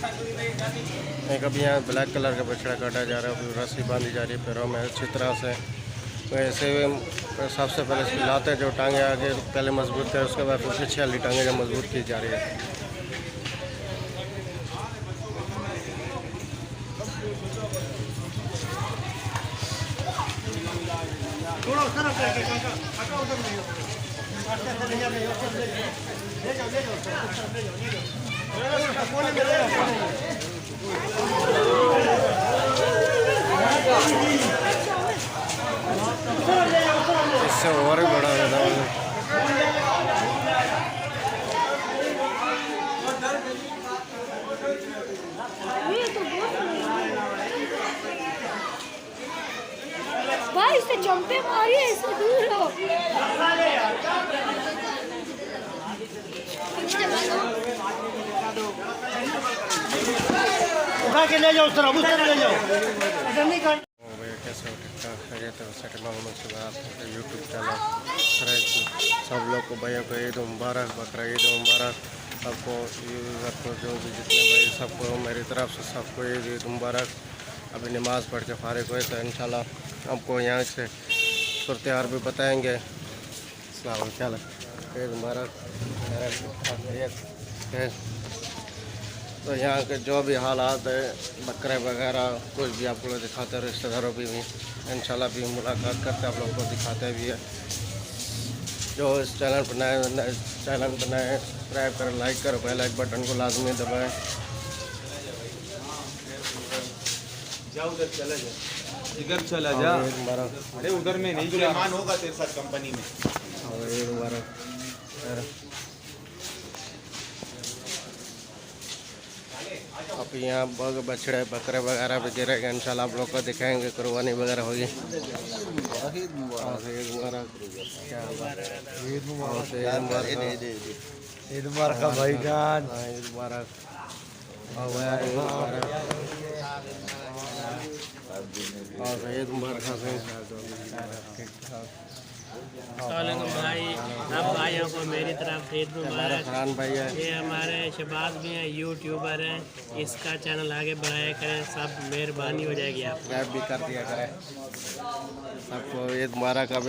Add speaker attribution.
Speaker 1: एक अभी यहाँ ब्लैक कलर का बछड़ा काटा जा रहा है, अभी रस्सी बांधी जा रही है पैरों में अच्छी तरह से। वैसे सबसे पहले इसकी लाते जो टांगे आगे पहले मजबूत है, उसके बाद फिर पीछे वाली टांगे जो मजबूत की जा रही है। इससे और भी बड़ा होता है।
Speaker 2: भाई इससे चंपे मारिए, इससे दूर हो।
Speaker 3: उठा के ले जाओ, उस तरफ ले जाओ। इधर नहीं कर।
Speaker 1: कैसे हो ठीक ठाक खैरियत है? सेट मोहम्मद से बात यूट्यूब चैनल सब लोग को भैया को ईद मुबारक, बकरा ईद मुबारक सबको। यूज़र जो भी जितने भाई सबको मेरी तरफ से सबको ईद मुबारक। अभी नमाज़ पढ़ के फारिग हुए तो इंशाल्लाह आपको यहाँ से सूरत हाल भी बताएँगे। अस्सलाम वालेकुम, ईद मुबारक, खैरियत। तो यहाँ के जो भी हालात है बकरे वगैरह कुछ भी आप लोग दिखाते हैं, रिश्तेदारों भी इंशाल्लाह भी मुलाकात करते आप लोग को दिखाते भी है। जो इस चैनल पर नए सब्सक्राइब करें, लाइक करें, बेल आइकन बटन को लाजमी दबाएं।
Speaker 4: जाओ उधर चला जा, इधर चला जा। अरे उधर में नहीं, सुलेमान होगा तेरे साथ कंपनी में।
Speaker 1: अब यहाँ बछड़े बकरे वगैरह भी गिरेगा इंशाल्लाह आप लोग को दिखाएंगे, कुर्बानी वगैरह होगी। ईद मुबारक, क्या
Speaker 3: ईद मुबारक भाईजान,
Speaker 1: ईद मुबारक। ईद मुबारक
Speaker 5: भाई, सब भाइयों को मेरी तरफ से ईद मुबारक।
Speaker 1: फरहान भाई है,
Speaker 5: ये हमारे शहबाज भी हैं, यूट्यूबर हैं, इसका चैनल आगे बढ़ाया करें, सब मेहरबानी हो जाएगी। आप
Speaker 1: सब्सक्राइब भी कर दिया करें। सबको ईद मुबारक। अब